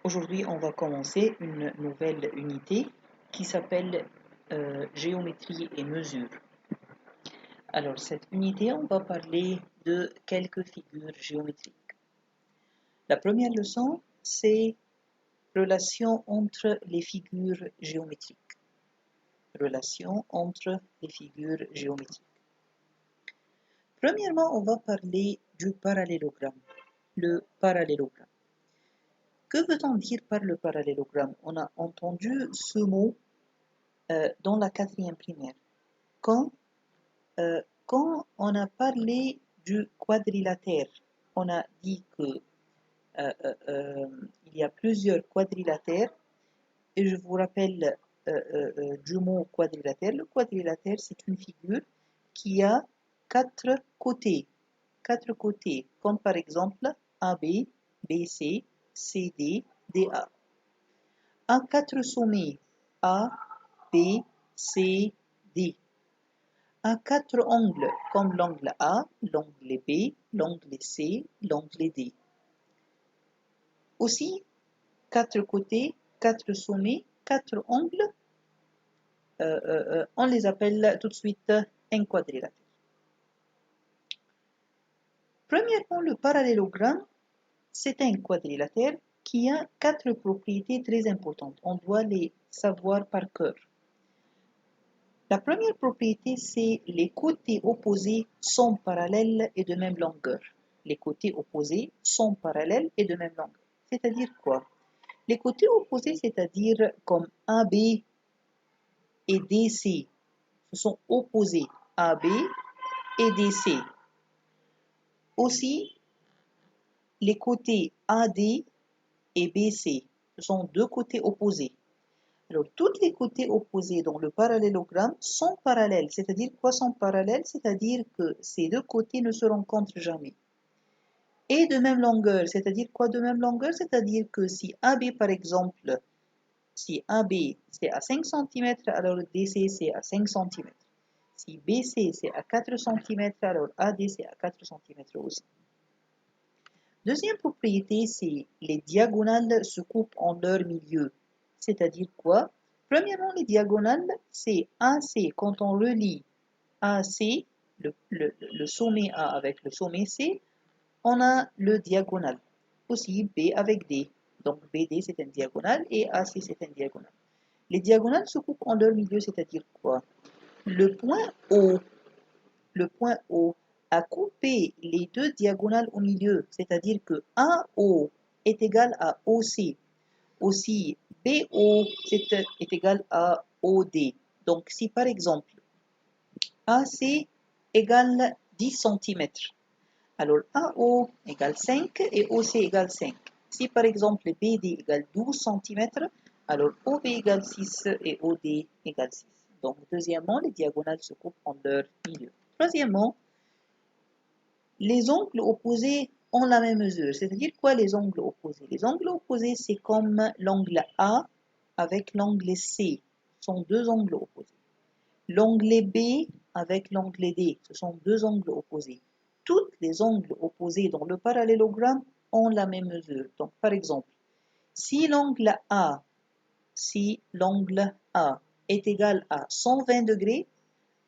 Aujourd'hui, on va commencer une nouvelle unité qui s'appelle géométrie et mesure. Alors, cette unité, on va parler de quelques figures géométriques. La première leçon, c'est relation entre les figures géométriques. Relation entre les figures géométriques. Premièrement, on va parler du parallélogramme. Le parallélogramme. Que veut-on dire par le parallélogramme? On a entendu ce mot dans la quatrième primaire. Quand on a parlé du quadrilatère, on a dit que il y a plusieurs quadrilatères et je vous rappelle du mot quadrilatère. Le quadrilatère, c'est une figure qui a quatre côtés, comme par exemple AB, BC, CD, DA. À quatre sommets, A, B, C, D. À quatre angles, comme l'angle A, l'angle B, l'angle C, l'angle D. Aussi, quatre côtés, quatre sommets, quatre angles, on les appelle tout de suite un quadrilatère. Premièrement, le parallélogramme, c'est un quadrilatère qui a quatre propriétés très importantes. On doit les savoir par cœur. La première propriété, c'est les côtés opposés sont parallèles et de même longueur. Les côtés opposés sont parallèles et de même longueur. C'est-à-dire quoi? Les côtés opposés, c'est-à-dire comme AB et DC, ce sont opposés AB et DC. Aussi, les côtés AD et BC, ce sont deux côtés opposés. Alors, tous les côtés opposés dans le parallélogramme sont parallèles. C'est-à-dire quoi sont parallèles? C'est-à-dire que ces deux côtés ne se rencontrent jamais. Et de même longueur, c'est-à-dire quoi de même longueur? C'est-à-dire que si AB, par exemple, si AB c'est à 5 cm, alors DC c'est à 5 cm. Si BC c'est à 4 cm, alors AD c'est à 4 cm aussi. Deuxième propriété, c'est les diagonales se coupent en leur milieu. C'est-à-dire quoi? Premièrement, les diagonales, c'est AC. Quand on relie AC, le sommet A avec le sommet C, on a le diagonal. Aussi B avec D. Donc BD c'est un diagonal et AC c'est un diagonal. Les diagonales se coupent en leur milieu, c'est-à-dire quoi? Le point O a coupé les deux diagonales au milieu, c'est-à-dire que AO est égal à OC. Aussi, BO est égal à OD. Donc, si par exemple, AC égale 10 cm, alors AO égale 5 et OC égale 5. Si par exemple BD égale 12 cm, alors OB égale 6 et OD égale 6. Donc, deuxièmement, les diagonales se coupent en leur milieu. Troisièmement, les angles opposés ont la même mesure. C'est-à-dire quoi les angles opposés? Les angles opposés, c'est comme l'angle A avec l'angle C. Ce sont deux angles opposés. L'angle B avec l'angle D. Ce sont deux angles opposés. Tous les angles opposés dans le parallélogramme ont la même mesure. Donc, par exemple, si l'angle A est égal à 120 degrés,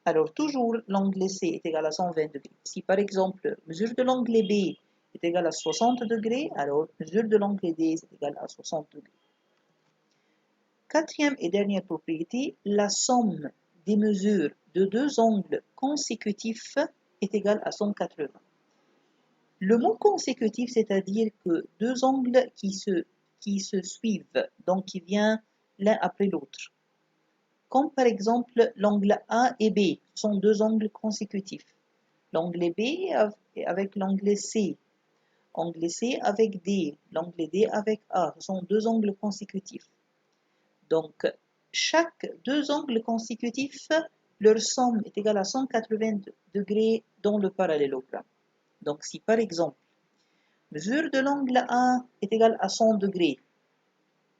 alors toujours l'angle C est égal à 120 degrés. Si par exemple, mesure de l'angle B est égale à 60 degrés, alors mesure de l'angle D est égale à 60 degrés. Quatrième et dernière propriété, la somme des mesures de deux angles consécutifs est égale à 180. Le mot consécutif, c'est-à-dire que deux angles qui se suivent, donc qui viennent l'un après l'autre. Comme par exemple l'angle A et B sont deux angles consécutifs. L'angle B avec l'angle C. Angle C avec D. L'angle D avec A. Ce sont deux angles consécutifs. Donc, chaque deux angles consécutifs, leur somme est égale à 180 degrés dans le parallélogramme. Donc, si par exemple, mesure de l'angle A est égale à 100 degrés,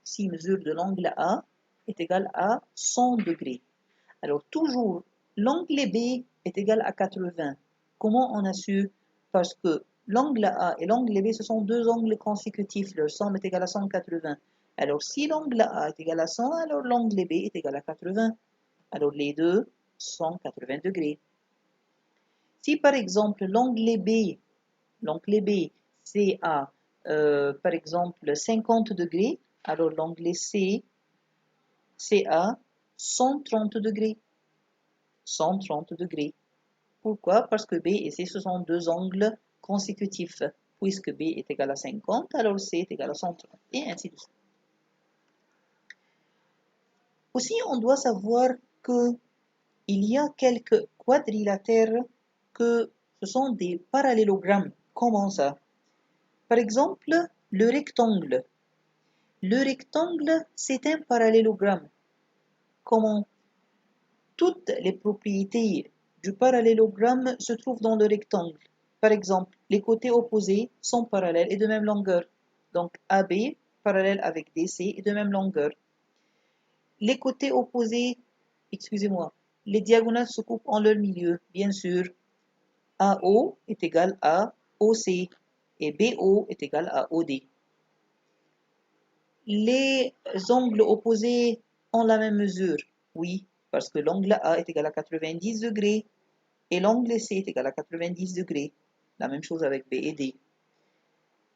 si mesure de l'angle A est égale à 100 degrés, alors toujours, l'angle B est égal à 80. Comment on a su? Parce que l'angle A et l'angle B, ce sont deux angles consécutifs. Leur somme est égale à 180. Alors, si l'angle A est égal à 100, alors l'angle B est égal à 80. Alors, les deux, 180 degrés. Si, par exemple, l'angle B, c'est à, par exemple, 50 degrés, alors l'angle C, c'est à 130 degrés. 130 degrés. Pourquoi? Parce que B et C, ce sont deux angles consécutifs. Puisque B est égal à 50, alors C est égal à 130, et ainsi de suite. Aussi, on doit savoir qu'il y a quelques quadrilatères que ce sont des parallélogrammes. Comment ça? Par exemple, le rectangle. Le rectangle, c'est un parallélogramme. Comment? Toutes les propriétés du parallélogramme se trouvent dans le rectangle. Par exemple, les côtés opposés sont parallèles et de même longueur. Donc AB, parallèle avec DC, est de même longueur. Les côtés opposés, excusez-moi, les diagonales se coupent en leur milieu, bien sûr. AO est égal à OC et BO est égal à OD. Les angles opposés ont la même mesure, oui, parce que l'angle A est égal à 90 degrés et l'angle C est égal à 90 degrés. La même chose avec B et D.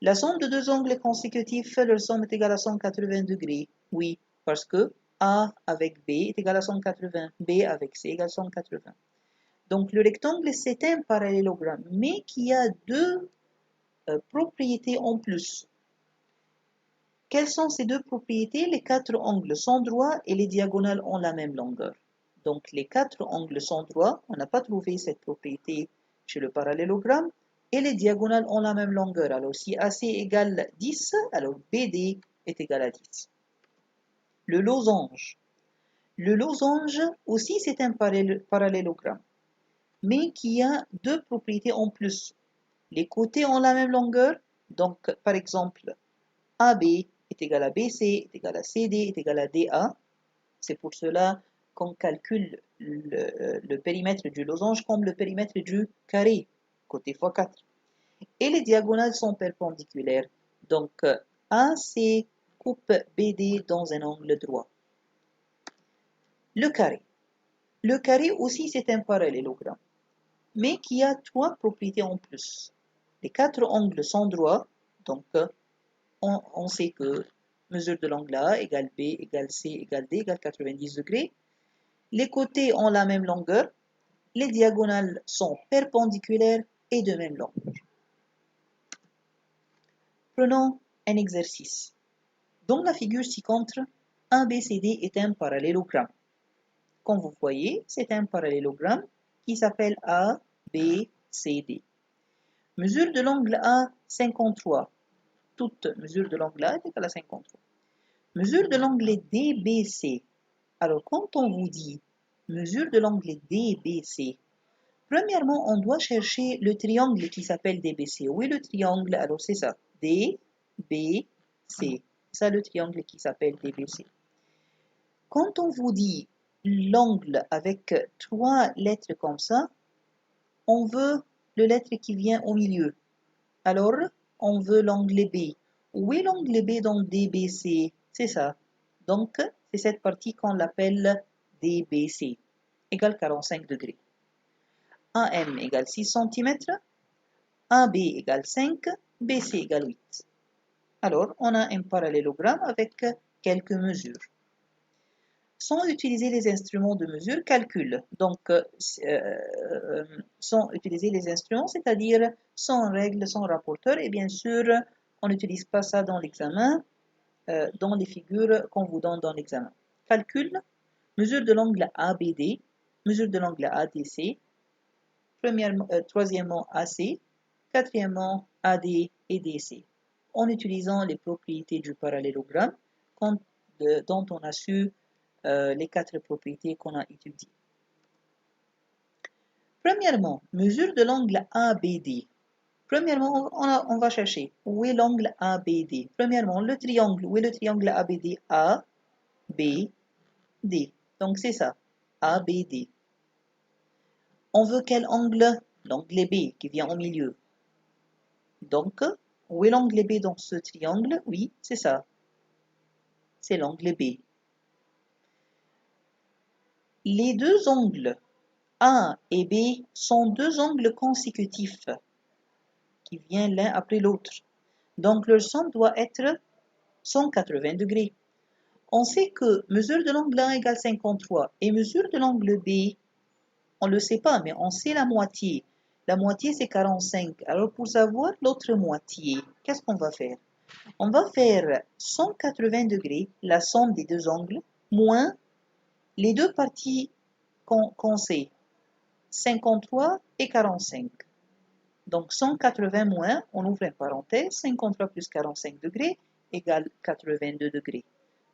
La somme de deux angles consécutifs, leur somme est égale à 180 degrés. Oui, parce que A avec B est égal à 180, B avec C égale à 180. Donc le rectangle, c'est un parallélogramme, mais qui a deux propriétés en plus. Quelles sont ces deux propriétés? Les quatre angles sont droits et les diagonales ont la même longueur. Donc les quatre angles sont droits, on n'a pas trouvé cette propriété chez le parallélogramme, et les diagonales ont la même longueur. Alors si AC égale 10, alors BD est égal à 10. Le losange. Le losange aussi c'est un parallélogramme, mais qui a deux propriétés en plus. Les côtés ont la même longueur, donc par exemple AB est égal à BC, est égal à CD, est égal à DA. C'est pour cela qu'on calcule le périmètre du losange comme le périmètre du carré, côté x 4. Et les diagonales sont perpendiculaires. Donc, AC coupe BD dans un angle droit. Le carré. Le carré aussi, c'est un parallélogramme, mais qui a trois propriétés en plus. Les quatre angles sont droits, donc on sait que mesure de l'angle A égale B égale C égale D égale 90 degrés. Les côtés ont la même longueur. Les diagonales sont perpendiculaires et de même longueur. Prenons un exercice. Dans la figure ci-contre, ABCD est un parallélogramme. Comme vous voyez, c'est un parallélogramme qui s'appelle ABCD. Mesure de l'angle A 53. Toute mesure de l'angle A est égale à 53. Mesure de l'angle DBC. Alors, quand on vous dit mesure de l'angle DBC, premièrement, on doit chercher le triangle qui s'appelle DBC. Où est le triangle? Alors, c'est ça. DBC. C'est ça le triangle qui s'appelle DBC. Quand on vous dit l'angle avec trois lettres comme ça, on veut le lettre qui vient au milieu. Alors, on veut l'angle B. Où est l'angle B dans DBC? C'est ça. Donc, c'est cette partie qu'on l'appelle DBC, égale 45 degrés. AM égale 6 cm, AB égale 5, BC égale 8. Alors, on a un parallélogramme avec quelques mesures. Sans utiliser les instruments de mesure, calcul. Donc, sans utiliser les instruments, c'est-à-dire sans règle, sans rapporteur, et bien sûr, on n'utilise pas ça dans l'examen, dans les figures qu'on vous donne dans l'examen. Calcul, mesure de l'angle ABD, mesure de l'angle ADC, troisièmement AC, quatrièmement AD et DC, en utilisant les propriétés du parallélogramme dont on a su les quatre propriétés qu'on a étudiées. Premièrement, mesure de l'angle ABD. Premièrement, on va chercher où est l'angle ABD. Premièrement, le triangle. Où est le triangle ABD? A, B, D. Donc c'est ça, ABD. On veut quel angle? L'angle B qui vient au milieu. Donc, où est l'angle B dans ce triangle? Oui, c'est ça. C'est l'angle B. Les deux angles A et B sont deux angles consécutifs qui viennent l'un après l'autre. Donc, leur somme doit être 180 degrés. On sait que mesure de l'angle A égale 53 et mesure de l'angle B, on ne le sait pas, mais on sait la moitié. La moitié, c'est 45. Alors, pour savoir l'autre moitié, qu'est-ce qu'on va faire? On va faire 180 degrés, la somme des deux angles, moins les deux parties qu'on sait, 53 et 45. Donc 180 moins, on ouvre une parenthèse, 53 plus 45 degrés égale 82 degrés.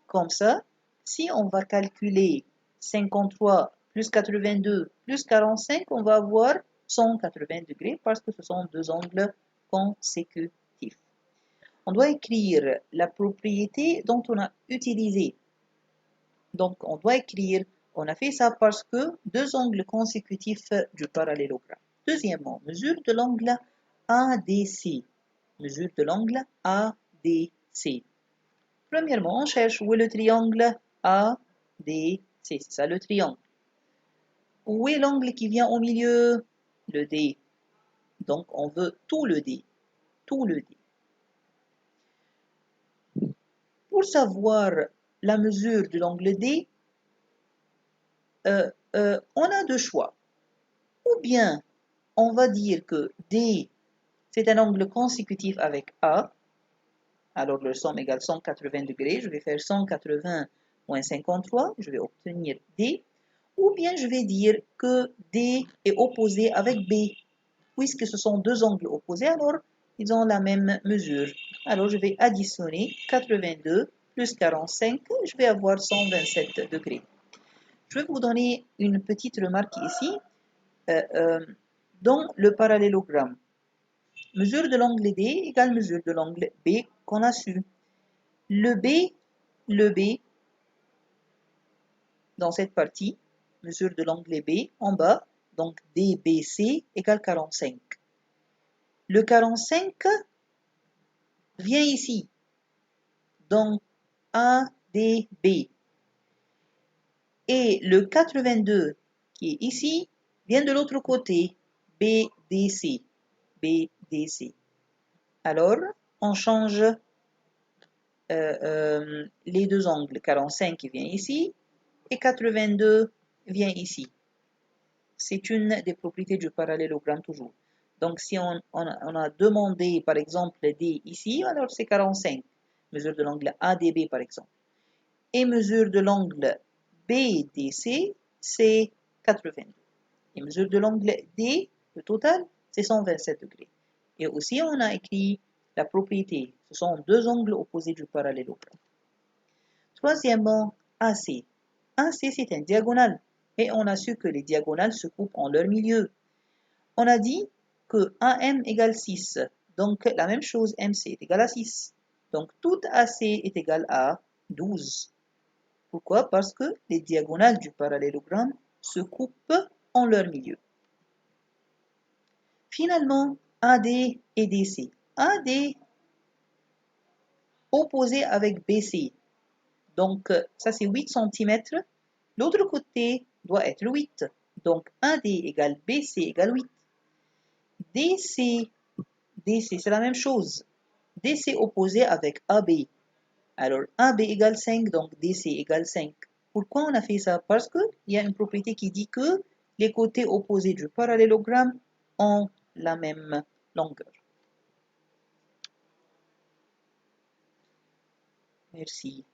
Comme ça, si on va calculer 53 plus 82 plus 45, on va avoir 180 degrés parce que ce sont deux angles consécutifs. On doit écrire la propriété dont on a utilisé. Donc, on doit écrire, on a fait ça parce que deux angles consécutifs du parallélogramme. Deuxièmement, mesure de l'angle ADC. Mesure de l'angle ADC. Premièrement, on cherche où est le triangle ADC. C'est ça le triangle. Où est l'angle qui vient au milieu? Le D. Donc, on veut tout le D. Tout le D. Pour savoir la mesure de l'angle D, on a deux choix. Ou bien, on va dire que D, c'est un angle consécutif avec A. Alors, leur somme égale 180 degrés. Je vais faire 180 moins 53. Je vais obtenir D. Ou bien, je vais dire que D est opposé avec B. Puisque ce sont deux angles opposés, alors ils ont la même mesure. Alors, je vais additionner 82 plus 45. Je vais avoir 127 degrés. Je vais vous donner une petite remarque ici. Dans le parallélogramme, mesure de l'angle D égale mesure de l'angle B qu'on a su. Le B, dans cette partie, mesure de l'angle B en bas, donc DBC égale 45. Le 45 vient ici, donc ADB. Et le 82 qui est ici vient de l'autre côté, BDC. BDC. Alors, on change les deux angles. 45 qui vient ici et 82 vient ici. C'est une des propriétés du parallélogramme toujours. Donc, si on a demandé, par exemple, D ici, alors c'est 45. Mesure de l'angle ADB, par exemple. Et mesure de l'angle BDC, c'est 82. Et mesure de l'angle D, le total, c'est 127 degrés. Et aussi, on a écrit la propriété. Ce sont deux angles opposés du parallélogramme. Troisièmement, AC. AC, c'est un diagonale. Et on a su que les diagonales se coupent en leur milieu. On a dit que AM égale 6. Donc, la même chose, MC est égal à 6. Donc, tout AC est égal à 12. Pourquoi? Parce que les diagonales du parallélogramme se coupent en leur milieu. Finalement, AD et DC. AD opposé avec BC. Donc, ça c'est 8 cm. L'autre côté doit être 8. Donc, AD égale BC égale 8. DC, c'est la même chose. DC opposé avec AB. Alors, AB égale 5, donc DC égale 5. Pourquoi on a fait ça? Parce qu'il y a une propriété qui dit que les côtés opposés du parallélogramme ont la même longueur. Merci.